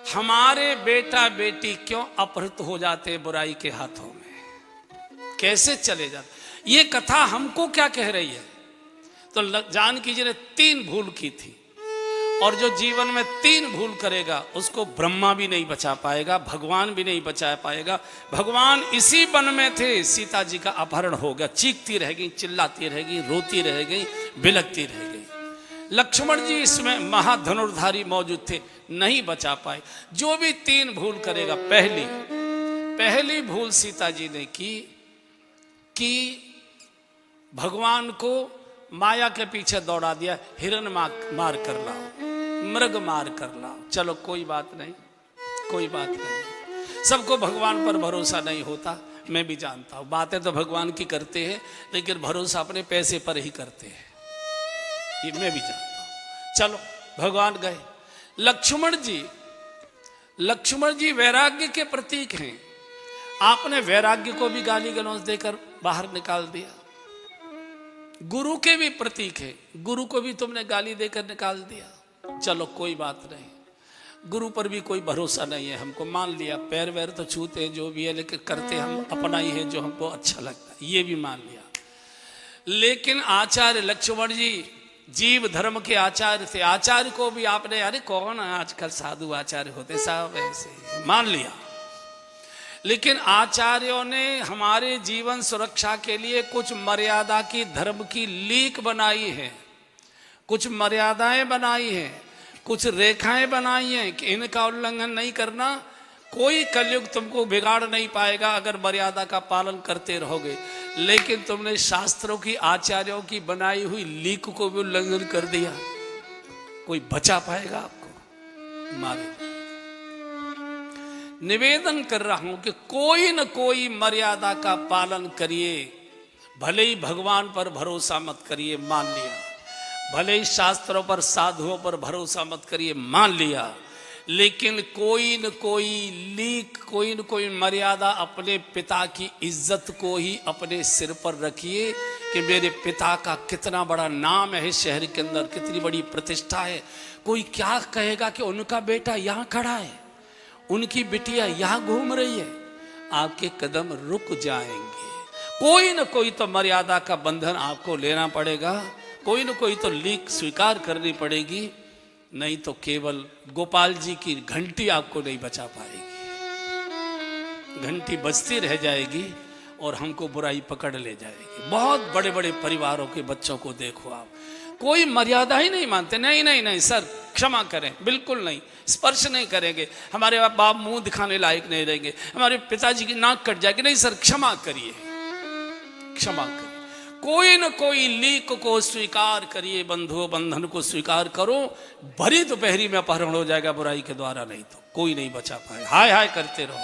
हमारे बेटा बेटी क्यों अपहृत हो जाते बुराई के हाथों में, कैसे चले जाते। ये कथा हमको क्या कह रही है? तो जानकी जी ने 3 भूल की थी, और जो जीवन में 3 भूल करेगा उसको ब्रह्मा भी नहीं बचा पाएगा, भगवान भी नहीं बचा पाएगा। भगवान इसी वन में थे, सीता जी का अपहरण हो गया, चीखती रह गई, चिल्लाती रह गई, रोती रह गई, बिलखती रह गई। लक्ष्मण जी इसमें महाधनुर्धारी मौजूद थे, नहीं बचा पाए। जो भी 3 भूल करेगा, पहली भूल सीता जी ने की कि भगवान को माया के पीछे दौड़ा दिया, हिरण मार कर लाओ, मृग मार कर लाओ। चलो कोई बात नहीं, कोई बात नहीं, सबको भगवान पर भरोसा नहीं होता, मैं भी जानता हूं। बातें तो भगवान की करते हैं, लेकिन भरोसा अपने पैसे पर ही करते हैं, ये मैं भी जानता हूं। चलो भगवान गए। लक्ष्मण जी वैराग्य के प्रतीक हैं। आपने वैराग्य को भी गाली गलौज देकर बाहर निकाल दिया। गुरु के भी प्रतीक है, गुरु को भी तुमने गाली देकर निकाल दिया। चलो कोई बात नहीं, गुरु पर भी कोई भरोसा नहीं है, हमको मान लिया। पैर वैर तो छूते हैं जो भी है, लेकिन करते हम अपना ही है जो हमको अच्छा लगता है, ये भी मान लिया। लेकिन आचार्य लक्ष्मण जी जीव धर्म के आचार्य थे, आचार्य को भी आपने, अरे कौन आजकल साधु आचार्य होते साहब, ऐसे मान लिया। लेकिन आचार्यों ने हमारे जीवन सुरक्षा के लिए कुछ मर्यादा की, धर्म की लीक बनाई है, कुछ मर्यादाएं बनाई हैं, कुछ रेखाएं बनाई हैं कि इनका उल्लंघन नहीं करना। कोई कलयुग तुमको बिगाड़ नहीं पाएगा अगर मर्यादा का पालन करते रहोगे। लेकिन तुमने शास्त्रों की, आचार्यों की बनाई हुई लीक को भी उल्लंघन कर दिया, कोई बचा पाएगा आपको? मारेगा। निवेदन कर रहा हूं कि कोई न कोई मर्यादा का पालन करिए। भले ही भगवान पर भरोसा मत करिए, मान लिया। भले ही शास्त्रों पर, साधुओं पर भरोसा मत करिए, मान लिया। लेकिन कोई न कोई लीक, कोई न कोई मर्यादा अपने पिता की इज्जत को ही अपने सिर पर रखिए कि मेरे पिता का कितना बड़ा नाम है शहर के अंदर, कितनी बड़ी प्रतिष्ठा है। कोई क्या कहेगा कि उनका बेटा यहाँ खड़ा है, उनकी बिटिया यहां घूम रही है, आपके कदम रुक जाएंगे। कोई न कोई तो मर्यादा का बंधन आपको लेना पड़ेगा, कोई न कोई तो लीक स्वीकार करनी पड़ेगी, नहीं तो केवल गोपाल जी की घंटी आपको नहीं बचा पाएगी। घंटी बजती रह जाएगी और हमको बुराई पकड़ ले जाएगी। बहुत बड़े बड़े परिवारों के बच्चों को देखो आप, कोई मर्यादा ही नहीं मानते। नहीं नहीं नहीं सर, क्षमा करें, बिल्कुल नहीं, स्पर्श नहीं करेंगे, हमारे बाप मुंह दिखाने लायक नहीं रहेंगे, हमारे पिताजी की नाक कट जाएगी, नहीं सर क्षमा करिए, क्षमा करिए। कोई न कोई लीक को स्वीकार करिए, बंधुओं बंधन को स्वीकार करो। भरी दोपहरी में अपहरण हो जाएगा बुराई के द्वारा, नहीं तो कोई नहीं बचा पाए। हाय हाय करते रहो।